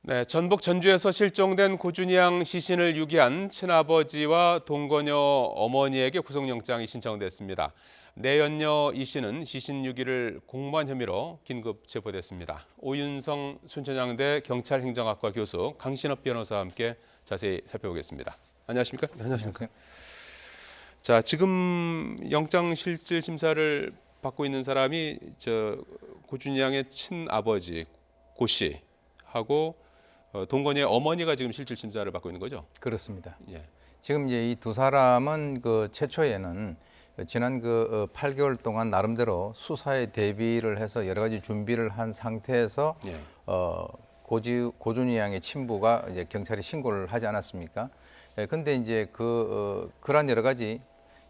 네, 전북 전주에서 실종된 고준희 양 시신을 유기한 친아버지와 동거녀 어머니에게 구속영장이 신청됐습니다. 내연녀 이 씨는 시신 유기를 공모한 혐의로 긴급 체포됐습니다. 오윤성 순천향대 경찰행정학과 교수 강신업 변호사와 함께 자세히 살펴보겠습니다. 안녕하십니까? 네, 안녕하십니까? 자, 지금 영장 실질 심사를 받고 있는 사람이 고준희 양의 친아버지 고 씨하고 동건이의 어머니가 지금 실질 심사를 받고 있는 거죠? 그렇습니다. 예. 지금 이제 이 두 사람은 최초에는 지난 8개월 동안 나름대로 수사에 대비를 해서 여러 가지 준비를 한 상태에서 예. 고준희 양의 친부가 이제 경찰에 신고를 하지 않았습니까? 예, 근데 이제 그러한 여러 가지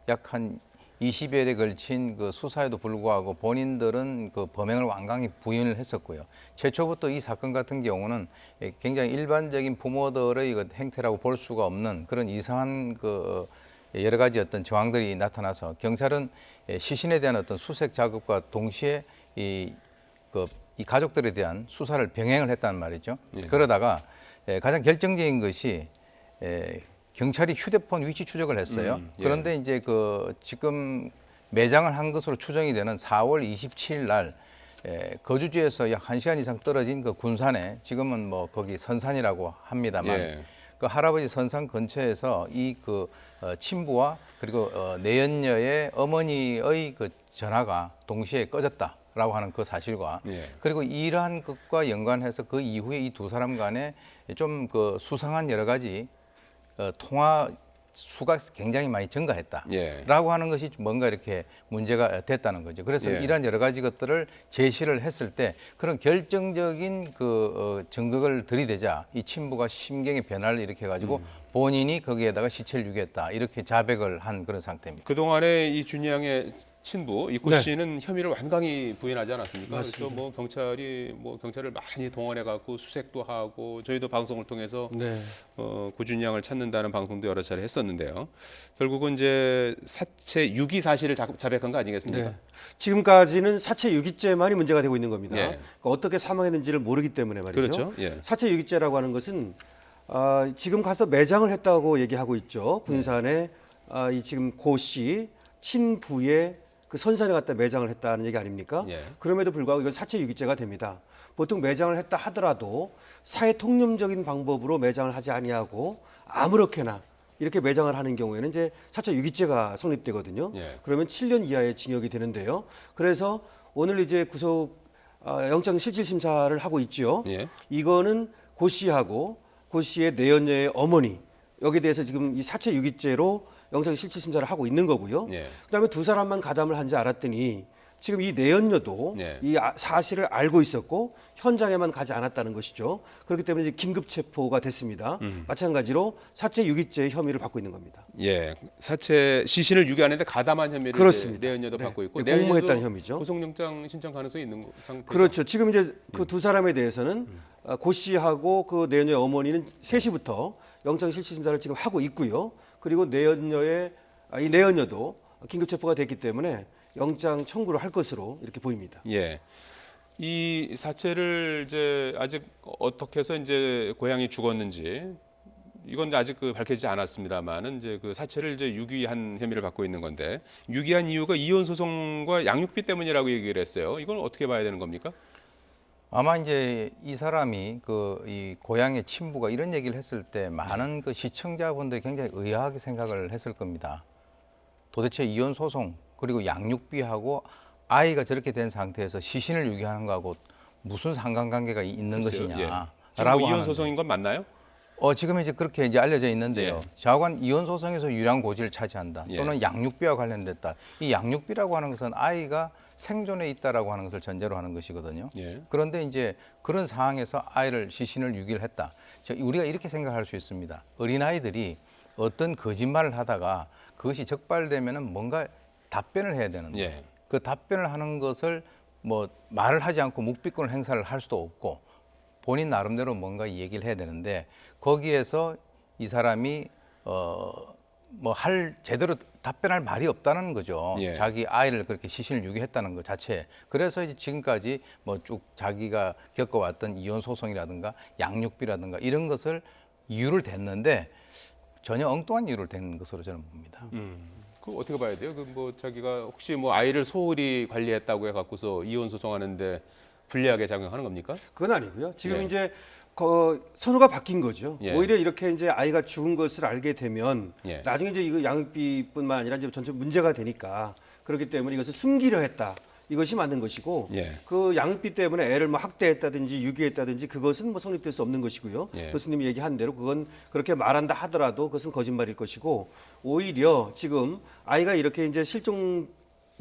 약 한 20여일에 걸친 수사에도 불구하고 본인들은 범행을 완강히 부인을 했었고요. 최초부터 이 사건 같은 경우는 굉장히 일반적인 부모들의 행태라고 볼 수가 없는 그런 이상한 여러 가지 어떤 정황들이 나타나서 경찰은 시신에 대한 어떤 수색 작업과 동시에 이 가족들에 대한 수사를 병행을 했단 말이죠. 예. 그러다가 가장 결정적인 것이 경찰이 휴대폰 위치 추적을 했어요. 예. 그런데 이제 지금 매장을 한 것으로 추정이 되는 4월 27일 날 거주지에서 약 1시간 이상 떨어진 군산에 지금은 뭐 거기 선산이라고 합니다만 예. 할아버지 선산 근처에서 이 친부와 그리고 내연녀의 어머니의 전화가 동시에 꺼졌다라고 하는 그 사실과 예. 그리고 이러한 것과 연관해서 그 이후에 이 두 사람 간에 좀 수상한 여러 가지 통화 수가 굉장히 많이 증가했다라고 예. 하는 것이 뭔가 이렇게 문제가 됐다는 거죠. 그래서 예. 이러한 여러 가지 것들을 제시를 했을 때 그런 결정적인 증거를 들이대자 이 친부가 심경의 변화를 일으켜가지고 본인이 거기에다가 시체를 유기했다 이렇게 자백을 한 그런 상태입니다. 그동안에 이 준희 양의 친부 이고 네. 씨는 혐의를 완강히 부인하지 않았습니까? 맞습니다. 그래서 경찰을 많이 동원해 갖고 수색도 하고 저희도 방송을 통해서 네. 고준희 양을 찾는다는 방송도 여러 차례 했었는데요. 결국은 이제 사체 유기 사실을 자백한 거 아니겠습니까? 네. 지금까지는 사체 유기죄만이 문제가 되고 있는 겁니다. 예. 그러니까 어떻게 사망했는지를 모르기 때문에 말이죠. 그렇죠. 예. 사체 유기죄라고 하는 것은 지금 가서 매장을 했다고 얘기하고 있죠. 군산에 이 지금 고 씨 친부의 선산에 갔다 매장을 했다는 얘기 아닙니까? 예. 그럼에도 불구하고 이건 사체 유기죄가 됩니다. 보통 매장을 했다 하더라도 사회 통념적인 방법으로 매장을 하지 아니하고 아무렇게나 이렇게 매장을 하는 경우에는 이제 사체 유기죄가 성립되거든요. 예. 그러면 7년 이하의 징역이 되는데요. 그래서 오늘 이제 영장 실질 심사를 하고 있죠. 예. 이거는 고 씨하고 고 씨의 내연녀의 어머니 여기에 대해서 지금 이 사체 유기죄로 영장 실질 심사를 하고 있는 거고요. 예. 그다음에 두 사람만 가담을 한지 알았더니 지금 이 내연녀도 예. 이 사실을 알고 있었고 현장에만 가지 않았다는 것이죠. 그렇기 때문에 이제 긴급 체포가 됐습니다. 마찬가지로 사체 유기죄 혐의를 받고 있는 겁니다. 예. 사체 시신을 유기하는데 가담한 혐의를 그렇습니다. 내연녀도 네. 받고 있고 네, 공모했다는 혐의죠. 구속영장 신청 가능성이 있는 상태죠. 그렇죠. 지금 이제 그 두 사람에 대해서는 고 씨하고 그 내연녀의 어머니는 3시부터 영장 실질 심사를 지금 하고 있고요. 그리고 이 내연녀도 긴급 체포가 됐기 때문에 영장 청구를 할 것으로 이렇게 보입니다. 예. 이 사체를 이제 아직 어떻게 해서 이제 고양이 죽었는지 이건 아직 밝혀지지 않았습니다만은 이제 사체를 이제 유기한 혐의를 받고 있는 건데 유기한 이유가 이혼 소송과 양육비 때문이라고 얘기를 했어요. 이건 어떻게 봐야 되는 겁니까? 아마 이제 이 사람이 이 고향의 친부가 이런 얘기를 했을 때 많은 시청자분들이 굉장히 의아하게 생각을 했을 겁니다. 도대체 이혼 소송 그리고 양육비하고 아이가 저렇게 된 상태에서 시신을 유기하는 거하고 무슨 상관관계가 있는 글쎄요. 것이냐? 예. 지금 이혼 소송인 건 맞나요? 지금 이제 그렇게 이제 알려져 있는데요. 예. 좌우간 이혼 소송에서 유량 고지를 차지한다. 예. 또는 양육비와 관련됐다. 이 양육비라고 하는 것은 아이가 생존해 있다라고 하는 것을 전제로 하는 것이거든요. 예. 그런데 이제 그런 상황에서 시신을 유기를 했다. 우리가 이렇게 생각할 수 있습니다. 어린아이들이 어떤 거짓말을 하다가 그것이 적발되면은 뭔가 답변을 해야 되는데 예. 그 답변을 하는 것을 뭐 말을 하지 않고 묵비권을 행사를 할 수도 없고 본인 나름대로 뭔가 얘기를 해야 되는데 거기에서 이 사람이 제대로 답변할 말이 없다는 거죠. 예. 자기 아이를 그렇게 시신을 유기했다는 것 자체. 그래서 이제 지금까지 뭐 쭉 자기가 겪어왔던 이혼 소송이라든가 양육비라든가 이런 것을 이유를 댔는데 전혀 엉뚱한 이유를 댄 것으로 저는 봅니다. 그 어떻게 봐야 돼요? 그 뭐 자기가 혹시 뭐 아이를 소홀히 관리했다고 해갖고서 이혼 소송하는데 불리하게 작용하는 겁니까? 그건 아니고요. 지금 예. 이제 선호가 바뀐 거죠. 예. 오히려 이렇게 이제 아이가 죽은 것을 알게 되면 예. 나중에 이제 이거 양육비뿐만 아니라 이제 전체 문제가 되니까 그렇기 때문에 이것을 숨기려 했다. 이것이 맞는 것이고 예. 그 양육비 때문에 애를 뭐 학대했다든지 유기했다든지 그것은 뭐 성립될 수 없는 것이고요. 예. 교수님이 얘기한 대로 그건 그렇게 말한다 하더라도 그것은 거짓말일 것이고 오히려 지금 아이가 이렇게 이제 실종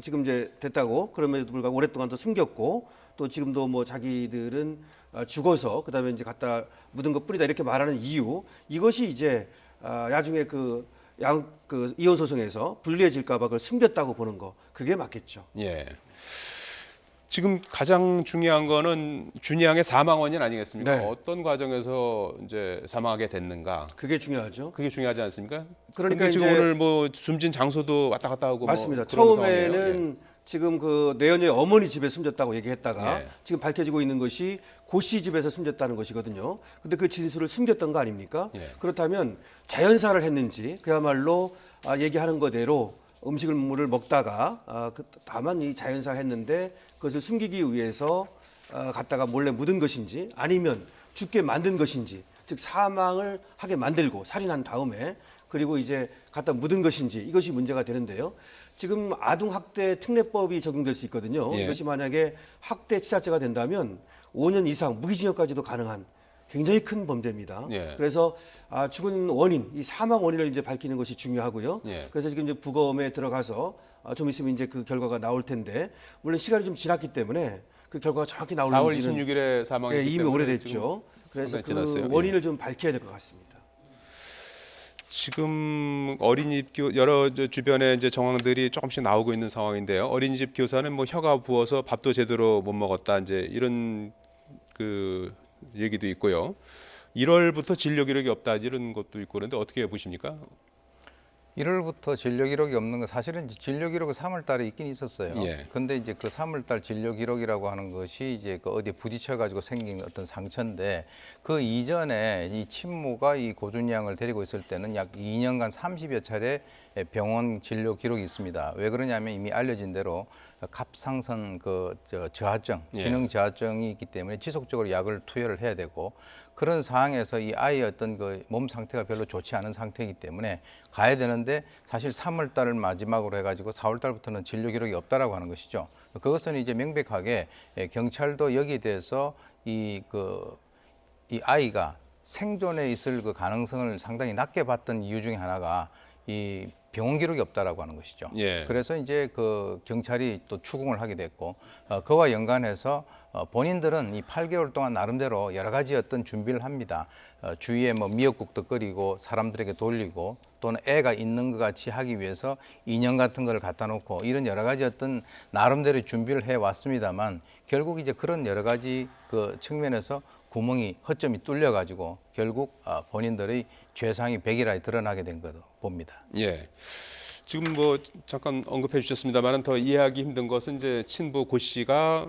지금 이제 됐다고 그럼에도 불구하고 오랫동안 또 숨겼고 또 지금도 뭐 자기들은 죽어서 그다음에 이제 갖다 묻은 것 뿐이다 이렇게 말하는 이유 이것이 이제 나중에 그 이혼 소송에서 불리해질까봐 그걸 숨겼다고 보는 거 그게 맞겠죠. 예. 지금 가장 중요한 거는 준이 양의 사망 원인 아니겠습니까? 네. 어떤 과정에서 이제 사망하게 됐는가? 그게 중요하죠. 그게 중요하지 않습니까? 그러니까 근데 지금 이제 오늘 뭐 숨진 장소도 왔다 갔다 하고 맞습니다. 뭐 그런 처음에는 상황이에요. 지금 그 내연녀의 어머니 집에 숨졌다고 얘기했다가 예. 지금 밝혀지고 있는 것이 고 씨 집에서 숨졌다는 것이거든요. 근데 그 진술을 숨겼던 거 아닙니까? 예. 그렇다면 자연사를 했는지 그야말로 얘기하는 거대로 음식을 먹다가 다만 이 자연사 했는데 그것을 숨기기 위해서 갖다가 몰래 묻은 것인지 아니면 죽게 만든 것인지 즉 사망을 하게 만들고 살인한 다음에 그리고 이제 갖다 묻은 것인지 이것이 문제가 되는데요. 지금 아동학대 특례법이 적용될 수 있거든요. 예. 이것이 만약에 학대 치사죄가 된다면 5년 이상 무기징역까지도 가능한 굉장히 큰 범죄입니다. 예. 그래서 죽은 원인, 이 사망 원인을 이제 밝히는 것이 중요하고요. 예. 그래서 지금 이제 부검에 들어가서 좀 있으면 이제 그 결과가 나올 텐데 물론 시간이 좀 지났기 때문에 그 결과가 정확히 4월 나올지는 26일에 사망했기 이미 때문에 오래됐죠. 그래서 상당히 그 지났어요. 원인을 좀 밝혀야 될 것 같습니다. 지금 어린이집 여러 주변에 이제 정황들이 조금씩 나오고 있는 상황인데요. 어린이집 교사는 뭐 혀가 부어서 밥도 제대로 못 먹었다 이제 이런 그 얘기도 있고요. 1월부터 진료 기록이 없다 이런 것도 있고 그런데 어떻게 보십니까? 1월부터 진료 기록이 없는 건 사실은 진료 기록이 3월 달에 있긴 있었어요. 예. 근데 이제 그 3월 달 진료 기록이라고 하는 것이 이제 그 어디에 부딪혀 가지고 생긴 어떤 상처인데 그 이전에 이 친모가 이 고준희 양을 데리고 있을 때는 약 2년간 30여 차례 병원 진료 기록이 있습니다. 왜 그러냐면 이미 알려진 대로 갑상선 저하증, 예. 기능 저하증이 있기 때문에 지속적으로 약을 투여를 해야 되고 그런 상황에서 이 아이의 어떤 그 몸 상태가 별로 좋지 않은 상태이기 때문에 가야 되는데 사실 3월 달을 마지막으로 해가지고 4월 달부터는 진료 기록이 없다라고 하는 것이죠. 그것은 이제 명백하게 경찰도 여기에 대해서 이 아이가 생존에 있을 그 가능성을 상당히 낮게 봤던 이유 중에 하나가 이 병원 기록이 없다라고 하는 것이죠. 예. 그래서 이제 그 경찰이 또 추궁을 하게 됐고 그와 연관해서 본인들은 이 8개월 동안 나름대로 여러 가지 어떤 준비를 합니다. 주위에 뭐 미역국도 끓이고 사람들에게 돌리고 또는 애가 있는 것 같이 하기 위해서 인형 같은 걸 갖다 놓고 이런 여러 가지 어떤 나름대로 준비를 해 왔습니다만 결국 이제 그런 여러 가지 그 측면에서 구멍이 허점이 뚫려 가지고 결국 본인들의 죄상이 백일하에 드러나게 된 거로 봅니다. 예. 지금 뭐 잠깐 언급해 주셨습니다만은 더 이해하기 힘든 것은 이제 친부 고 씨가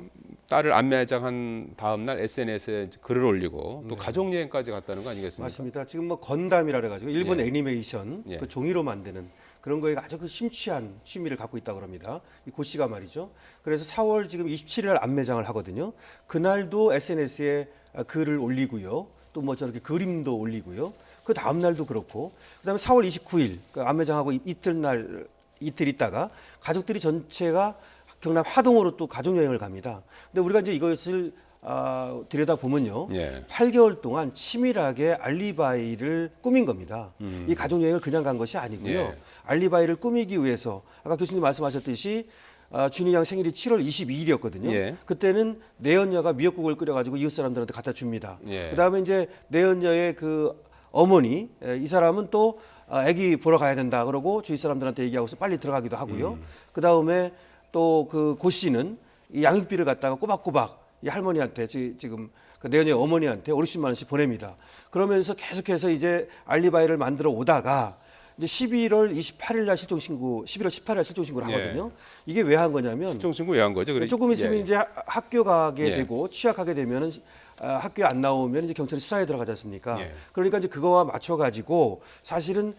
딸을 안매장한 다음 날 SNS에 글을 올리고 또 가족 여행까지 갔다는 거 아니겠습니까? 맞습니다. 지금 뭐 건담이라 그래가지고 일본 예. 애니메이션 예. 그 종이로 만드는 그런 거에 아주 그 심취한 취미를 갖고 있다고 합니다. 이 고 씨가 말이죠. 그래서 4월 지금 27일 날 안매장을 하거든요. 그날도 SNS에 글을 올리고요. 또 뭐 저렇게 그림도 올리고요. 그 다음 날도 그렇고 그다음에 4월 29일 그 안매장하고 이틀 있다가 가족들이 전체가 경남 화동으로 또 가족 여행을 갑니다. 근데 우리가 이제 이것을 들여다 보면요, 예. 8개월 동안 치밀하게 알리바이를 꾸민 겁니다. 이 가족 여행을 그냥 간 것이 아니고요. 예. 알리바이를 꾸미기 위해서 아까 교수님 말씀하셨듯이 준희 양 생일이 7월 22일이었거든요. 예. 그때는 내연녀가 미역국을 끓여가지고 이웃 사람들한테 갖다 줍니다. 예. 그다음에 이제 내연녀의 그 어머니 이 사람은 또 아기 보러 가야 된다 그러고 주위 사람들한테 얘기하고서 빨리 들어가기도 하고요. 그다음에 또 그 고 씨는 이 양육비를 갖다가 꼬박꼬박 이 할머니한테 지금 그 내연녀의 어머니한테 50만 원씩 보냅니다. 그러면서 계속해서 이제 알리바이를 만들어 오다가 이제 11월 28일 날 실종 신고, 11월 18일 날 실종 신고를 하거든요. 이게 왜 한 거냐면 실종 신고 왜 한 거죠? 조금 있으면 이제 학교 가게 예. 되고 취약하게 되면은 학교에 안 나오면 이제 경찰이 수사에 들어가지 않습니까? 예. 그러니까 이제 그거와 맞춰 가지고 사실은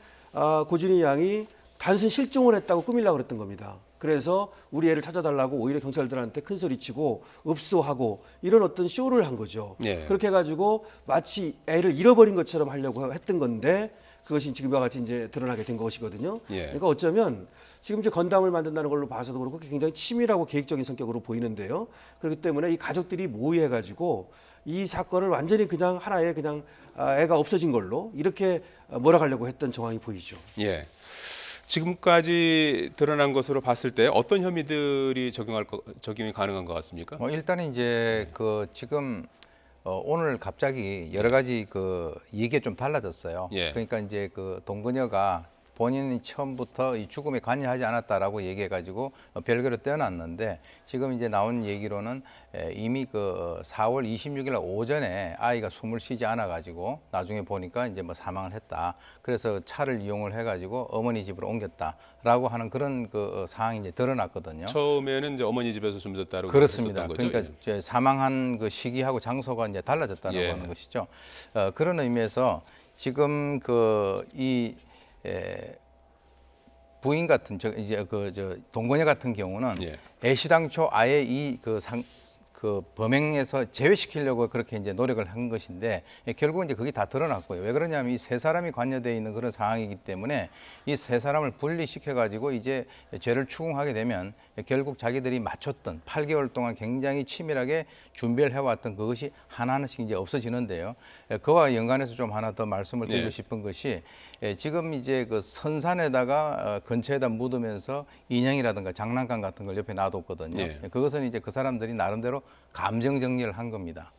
고준희 양이 단순 실종을 했다고 꾸밀려고 그랬던 겁니다. 그래서 우리 애를 찾아달라고 오히려 경찰들한테 큰 소리치고 읍소하고 이런 어떤 쇼를 한 거죠. 예. 그렇게 해가지고 마치 애를 잃어버린 것처럼 하려고 했던 건데 그것이 지금과 같이 이제 드러나게 된 것이거든요. 예. 그러니까 어쩌면 지금 이제 건담을 만든다는 걸로 봐서도 그렇고 굉장히 치밀하고 계획적인 성격으로 보이는데요. 그렇기 때문에 이 가족들이 모의해가지고 이 사건을 완전히 그냥 하나의 그냥 애가 없어진 걸로 이렇게 몰아가려고 했던 정황이 보이죠. 예. 지금까지 드러난 것으로 봤을 때 어떤 혐의들이 적용이 가능한 것 같습니까? 일단은 이제 그 지금 오늘 갑자기 여러 가지 그 얘기가 좀 달라졌어요. 예. 그러니까 이제 그 동거녀가 본인이 처음부터 이 죽음에 관여하지 않았다라고 얘기해가지고 별개로 떼어놨는데 지금 이제 나온 얘기로는 이미 그 4월 26일 날 오전에 아이가 숨을 쉬지 않아가지고 나중에 보니까 이제 뭐 사망을 했다. 그래서 차를 이용을 해가지고 어머니 집으로 옮겼다라고 하는 그런 그 상황이 이제 드러났거든요. 처음에는 이제 어머니 집에서 숨졌다고 그렇습니다. 했었던 거죠. 그러니까 이제 사망한 그 시기하고 장소가 이제 달라졌다는 예. 하는 것이죠. 그런 의미에서 지금 그이 부인 같은 이제 저 동거녀 같은 경우는 예. 애시당초 아예 그 범행에서 제외시키려고 그렇게 이제 노력을 한 것인데 결국은 이제 그게 다 드러났고요. 왜 그러냐면 이 세 사람이 관여되어 있는 그런 상황이기 때문에 이 세 사람을 분리시켜 가지고 이제 죄를 추궁하게 되면 결국 자기들이 맞췄던 8개월 동안 굉장히 치밀하게 준비를 해왔던 그것이 하나하나씩 이제 없어지는데요. 그와 연관해서 좀 하나 더 말씀을 드리고 네. 싶은 것이 지금 이제 그 선산에다가 근처에다 묻으면서 인형이라든가 장난감 같은 걸 옆에 놔뒀거든요. 네. 그것은 이제 그 사람들이 나름대로 감정 정리를 한 겁니다.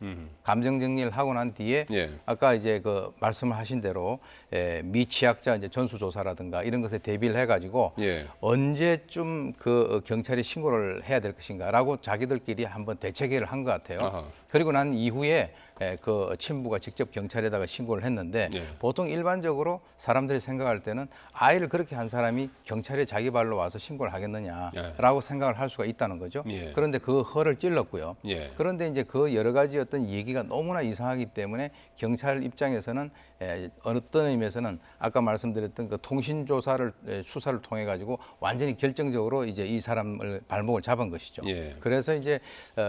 감정 정리를 하고 난 뒤에 예. 아까 이제 그 말씀을 하신 대로 미취학자 이제 전수조사라든가 이런 것에 대비를 해가지고 예. 언제쯤 그 경찰이 신고를 해야 될 것인가라고 자기들끼리 한번 대책회의를 한 것 같아요. 아하. 그리고 난 이후에 그 친부가 직접 경찰에다가 신고를 했는데 예. 보통 일반적으로 사람들이 생각할 때는 아이를 그렇게 한 사람이 경찰에 자기 발로 와서 신고를 하겠느냐라고 생각을 할 수가 있다는 거죠. 예. 그런데 그 허를 찔렀고요. 예. 그런데 이제 그 여러 가지 어떤 얘기가 너무나 이상하기 때문에 경찰 입장에서는 어떤 의미에서는 아까 말씀드렸던 그 통신조사를 수사를 통해 가지고 완전히 결정적으로 이제 이 사람을 발목을 잡은 것이죠. 예. 그래서 이제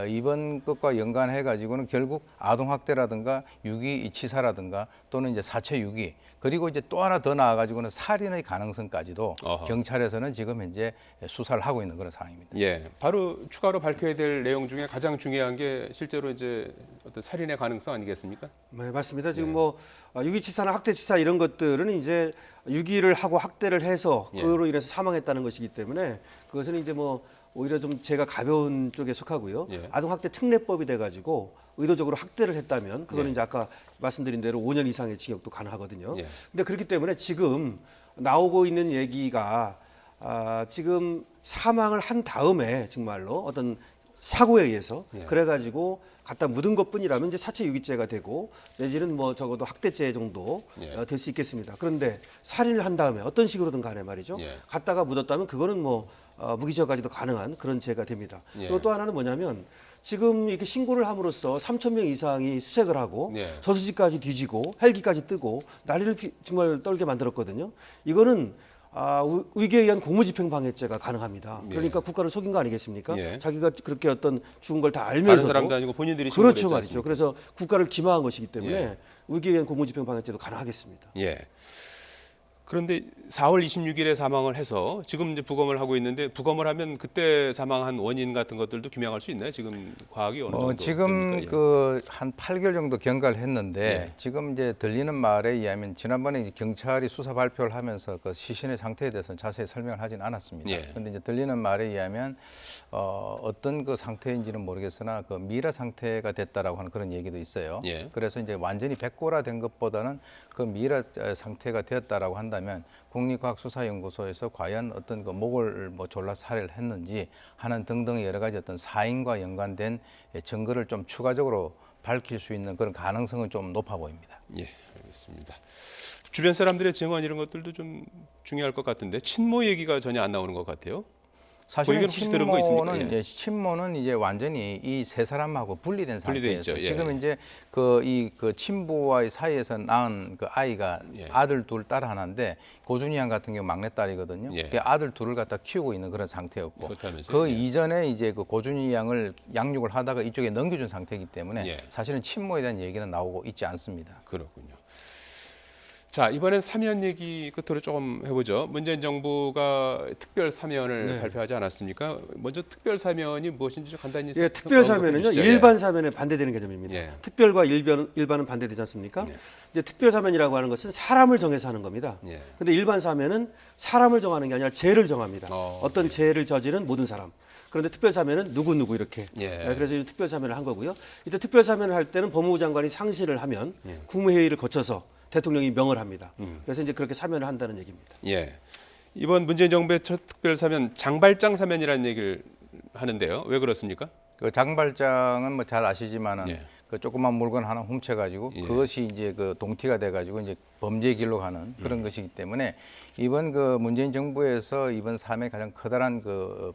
이번 것과 연관해 가지고는 결국 아동 학대라든가 유기 치사라든가 또는 이제 사체 유기 그리고 이제 또 하나 더 나아 가지고는 살인의 가능성까지도 어허. 경찰에서는 지금 현재 수사를 하고 있는 그런 상황입니다. 예, 바로 추가로 밝혀야 될 내용 중에 가장 중요한 게 실제로 이제 어떤 살인의 가능성 아니겠습니까? 네, 맞습니다. 지금 뭐 유기치사나 학대치사 이런 것들은 이제 유기를 하고 학대를 해서 예. 그로 인해서 사망했다는 것이기 때문에 그것은 이제 뭐 오히려 좀 죄가 가벼운 쪽에 속하고요. 예. 아동학대 특례법이 돼가지고 의도적으로 학대를 했다면 그거는 예. 이제 아까 말씀드린 대로 5년 이상의 징역도 가능하거든요. 예. 근데 그렇기 때문에 지금 나오고 있는 얘기가 지금 사망을 한 다음에 정말로 어떤 사고에 의해서 예. 그래가지고 갖다 묻은 것뿐이라면 이제 사체 유기죄가 되고 내지는 뭐 적어도 학대죄 정도 예. 될 수 있겠습니다. 그런데 살인을 한 다음에 어떤 식으로든 간에 말이죠. 예. 갖다가 묻었다면 그거는 뭐 무기징역까지도 가능한 그런 죄가 됩니다. 예. 그리고 또 하나는 뭐냐면 지금 이렇게 신고를 함으로써 3천 명 이상이 수색을 하고 예. 저수지까지 뒤지고 헬기까지 뜨고 난리를 정말 떨게 만들었거든요. 이거는 의계에 의한 공무집행방해죄가 가능합니다. 예. 그러니까 국가를 속인 거 아니겠습니까? 예. 자기가 그렇게 어떤 죽은 걸 다 다른 알면서도 사람도 아니고 본인들이 신고를 그렇죠 했지 말이죠. 않습니까? 그래서 국가를 기망한 것이기 때문에 예. 의계에 의한 공무집행방해죄도 가능하겠습니다. 예. 그런데 4월 26일에 사망을 해서 지금 이제 부검을 하고 있는데 부검을 하면 그때 사망한 원인 같은 것들도 규명할 수 있나요? 지금 과학이 어느 정도 지금 됩니까? 예. 그 한 8개월 정도 경과를 했는데 예. 지금 이제 들리는 말에 의하면 지난번에 이제 경찰이 수사 발표를 하면서 그 시신의 상태에 대해서는 자세히 설명을 하진 않았습니다. 예. 그런데 이제 들리는 말에 의하면 어떤 그 상태인지는 모르겠으나 그 미라 상태가 됐다라고 하는 그런 얘기도 있어요. 예. 그래서 이제 완전히 백골화된 것보다는 그 미라 상태가 되었다라고 한다면 국립과학수사연구소에서 과연 어떤 그 목을 뭐 졸라 살해를 했는지 하는 등등 여러 가지 어떤 사인과 연관된 증거를 좀 추가적으로 밝힐 수 있는 그런 가능성은 좀 높아 보입니다. 예, 알겠습니다. 주변 사람들의 증언 이런 것들도 좀 중요할 것 같은데 친모 얘기가 전혀 안 나오는 것 같아요. 사실은 혹시 들은 거 있습니까? 친모는 예. 예, 친모는 이제 완전히 이 세 사람하고 분리된 분리돼 상태에서 있죠. 예. 지금 이제 그 친부와의 사이에서 낳은 그 아이가 예. 아들 둘, 딸 하나인데 고준희 양 같은 경우 막내 딸이거든요. 예. 그 아들 둘을 갖다 키우고 있는 그런 상태였고 그렇다면서요? 그 예. 이전에 이제 그 고준희 양을 양육을 하다가 이쪽에 넘겨준 상태이기 때문에 예. 사실은 친모에 대한 얘기는 나오고 있지 않습니다. 그렇군요. 자, 이번엔 사면 얘기 끝으로 조금 해보죠. 문재인 정부가 특별 사면을 네. 발표하지 않았습니까? 먼저 특별 사면이 무엇인지 좀 간단히 예, 특별 사면은요 해주시죠. 일반 사면에 반대되는 개념입니다. 예. 특별과 일반은 반대되지 않습니까? 예. 이제 특별 사면이라고 하는 것은 사람을 정해서 하는 겁니다. 예. 근데 일반 사면은 사람을 정하는 게 아니라 죄를 정합니다. 어떤 예. 죄를 저지른 모든 사람. 그런데 특별 사면은 누구 이렇게. 예. 그래서 이제 특별 사면을 한 거고요. 이때 특별 사면을 할 때는 법무부 장관이 상시를 하면 예. 국무회의를 거쳐서 대통령이 명을 합니다. 그래서 이제 그렇게 사면을 한다는 얘기입니다. 예. 이번 문재인 정부의 첫 특별 사면 장발장 사면이라는 얘기를 하는데요. 왜 그렇습니까? 그 장발장은 뭐 잘 아시지만은 예. 그 조그만 물건 하나 훔쳐가지고 예. 그것이 이제 그 동티가 돼가지고 이제 범죄의 길로 가는 그런 것이기 때문에 이번 그 문재인 정부에서 이번 사면의 가장 커다란 그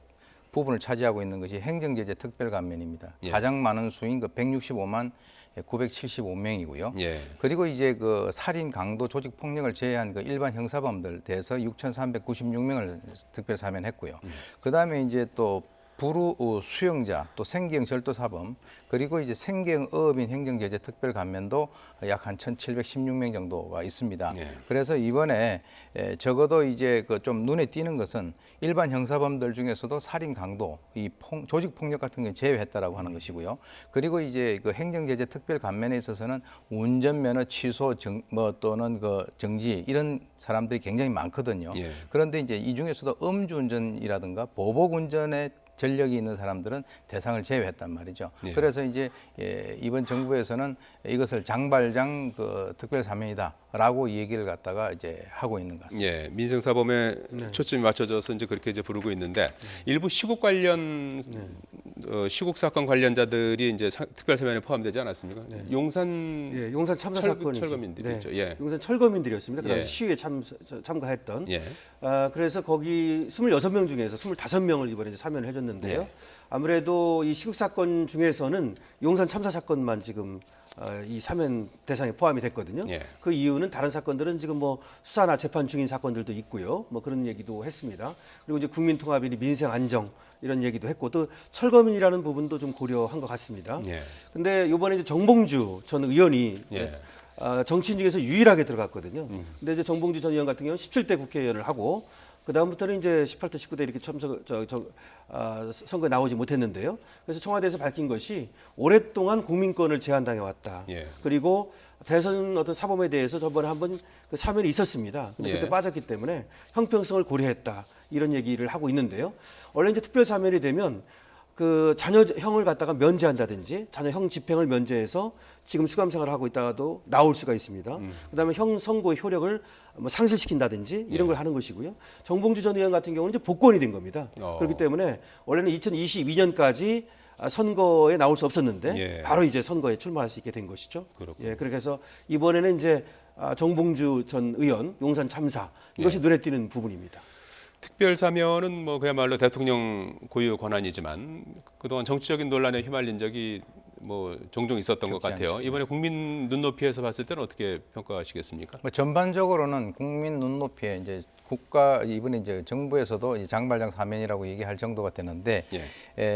부분을 차지하고 있는 것이 행정제재 특별감면입니다. 예. 가장 많은 수인 그 165만 975명이고요. 예. 그리고 이제 그 살인, 강도, 조직 폭력을 제외한 그 일반 형사범들 대해서 6,396명을 특별 사면했고요. 그다음에 이제 또 불우 수용자, 또 생계형 절도사범, 그리고 이제 생계형 어업인 행정제재 특별감면도 약 한 1,716명 정도가 있습니다. 예. 그래서 이번에 적어도 이제 그 좀 눈에 띄는 것은 일반 형사범들 중에서도 살인, 강도, 이 조직 폭력 같은 게 제외했다라고 하는 것이고요. 그리고 이제 그 행정제재 특별감면에 있어서는 운전면허 취소, 또는 그 정지 이런 사람들이 굉장히 많거든요. 예. 그런데 이제 이 중에서도 음주운전이라든가 보복운전에 전력이 있는 사람들은 대상을 제외했단 말이죠. 예. 그래서 이제 이번 정부에서는 이것을 장발장 그 특별 사면이다라고 얘기를 갖다가 이제 하고 있는 것 같습니다. 예, 민생사범에 초점이 맞춰져서 이제 그렇게 이제 부르고 있는데 일부 시국 관련 시국 사건 관련자들이 이제 특별 사면에 포함되지 않았습니까? 용산 예, 용산 참사 사건이죠. 철거민들이죠. 예. 용산 철거민들이었습니다. 그 당시 예. 시위에 참가했던. 예. 그래서 거기 26명 중에서 25명을 이번에 이제 사면을 해줬는데요. 예. 아무래도 이 시국 사건 중에서는 용산 참사 사건만 지금 이 사면 대상에 포함이 됐거든요. 예. 그 이유는 다른 사건들은 지금 뭐 수사나 재판 중인 사건들도 있고요. 뭐 그런 얘기도 했습니다. 그리고 이제 국민통합이니 민생 안정 이런 얘기도 했고 또 철거민이라는 부분도 좀 고려한 것 같습니다. 예. 근데 이번에 이제 정봉주 전 의원이 예. 정치인 중에서 유일하게 들어갔거든요. 근데 이제 정봉주 전 의원 같은 경우는 17대 국회의원을 하고 그 다음부터는 이제 18대, 19대 이렇게 선거에 나오지 못했는데요. 그래서 청와대에서 밝힌 것이 오랫동안 국민권을 제한당해 왔다. 예. 그리고 대선 어떤 사범에 대해서 저번에 한번 그 사면이 있었습니다. 근데 예. 그때 빠졌기 때문에 형평성을 고려했다. 이런 얘기를 하고 있는데요. 원래 이제 특별 사면이 되면 그 자녀형을 갖다가 면제한다든지 자녀형 집행을 면제해서 지금 수감 생활을 하고 있다가도 나올 수가 있습니다. 그다음에 형 선고의 효력을 뭐 상실시킨다든지 이런 걸 하는 것이고요. 정봉주 전 의원 같은 경우는 이제 복권이 된 겁니다. 그렇기 때문에 원래는 2022년까지 선거에 나올 수 없었는데 예. 바로 이제 선거에 출마할 수 있게 된 것이죠. 그렇군요. 예, 그렇게 해서 이번에는 이제 정봉주 전 의원 용산 참사 이것이 눈에 띄는 부분입니다. 특별 사면은 뭐 그야말로 대통령 고유 권한이지만 그동안 정치적인 논란에 휘말린 적이 뭐 종종 있었던 것 적지 같아요. 않죠. 이번에 국민 눈높이에서 봤을 때는 어떻게 평가하시겠습니까? 뭐 전반적으로는 국민 눈높이에 이제 이번에 이제 정부에서도 이 장발장 사면이라고 얘기할 정도가 되는데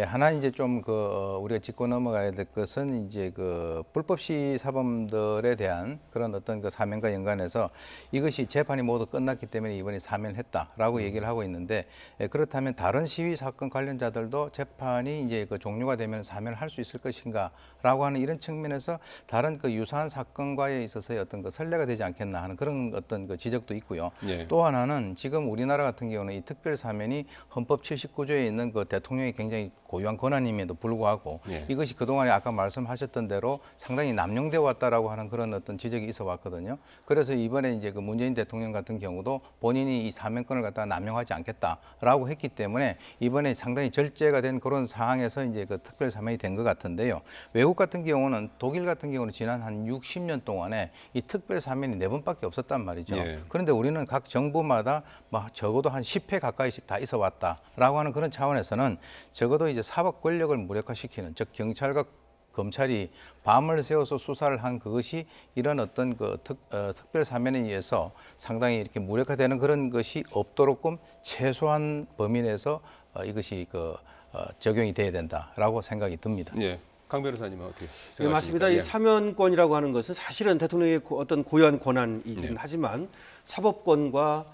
하나 이제 좀 우리가 짚고 넘어가야 될 것은 이제 그 불법 시위 사범들에 대한 그런 어떤 그 사면과 연관해서 이것이 재판이 모두 끝났기 때문에 이번에 사면했다라고 얘기를 하고 있는데 그렇다면 다른 시위 사건 관련자들도 재판이 이제 그 종료가 되면 사면을 할 수 있을 것인가라고 하는 이런 측면에서 다른 그 유사한 사건과에 있어서의 어떤 그 선례가 되지 않겠나 하는 그런 어떤 그 지적도 있고요. 예. 또 하나는 하나는 지금 우리나라 같은 경우는 이 특별 사면이 헌법 79조에 있는 그 대통령이 굉장히 고유한 권한임에도 불구하고 예. 이것이 그동안에 아까 말씀하셨던 대로 상당히 남용돼 왔다라고 하는 그런 어떤 지적이 있어 왔거든요. 그래서 이번에 이제 그 문재인 대통령 같은 경우도 본인이 이 사면권을 갖다가 남용하지 않겠다라고 했기 때문에 이번에 상당히 절제가 된 그런 상황에서 이제 그 특별 사면이 된 것 같은데요. 외국 같은 경우는 독일 같은 경우는 지난 한 60년 동안에 이 특별 사면이 4번밖에 없었단 말이죠. 예. 그런데 우리는 각 정부마다 막 적어도 한 10회 가까이씩 다 있어 왔다라고 하는 그런 차원에서는 적어도 이제 사법 권력을 무력화시키는, 즉 경찰과 검찰이 밤을 새워서 수사를 한 그것이 이런 어떤 그 특별 사면에 의해서 상당히 이렇게 무력화되는 그런 것이 없도록끔 최소한 범위 내에서 이것이 적용이 돼야 된다라고 생각이 듭니다. 예. 강 변호사님은 어떻게 네, 생각하십니까? 맞습니다. 이 사면권이라고 하는 것은 사실은 대통령의 어떤 고유한 권한이긴 하지만 사법권과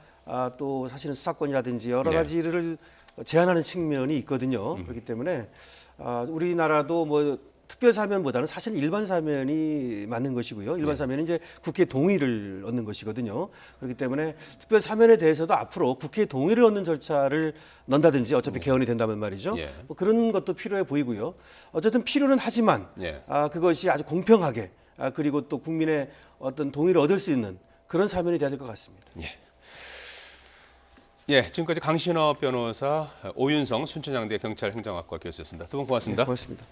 또 사실은 수사권이라든지 여러 네. 가지를 제한하는 측면이 있거든요. 그렇기 때문에 우리나라도 뭐 특별 사면보다는 사실 일반 사면이 맞는 것이고요. 일반 사면은 이제 국회 동의를 얻는 것이거든요. 그렇기 때문에 특별 사면에 대해서도 앞으로 국회 동의를 얻는 절차를 넣는다든지 어차피 개헌이 된다면 말이죠. 예. 뭐 그런 것도 필요해 보이고요. 어쨌든 필요는 하지만 예. 그것이 아주 공평하게 그리고 또 국민의 어떤 동의를 얻을 수 있는 그런 사면이 돼야 될 것 같습니다. 예, 지금까지 강신업 변호사, 오윤성 순천향대 경찰행정학과 교수였습니다. 두 분 고맙습니다. 네, 고맙습니다.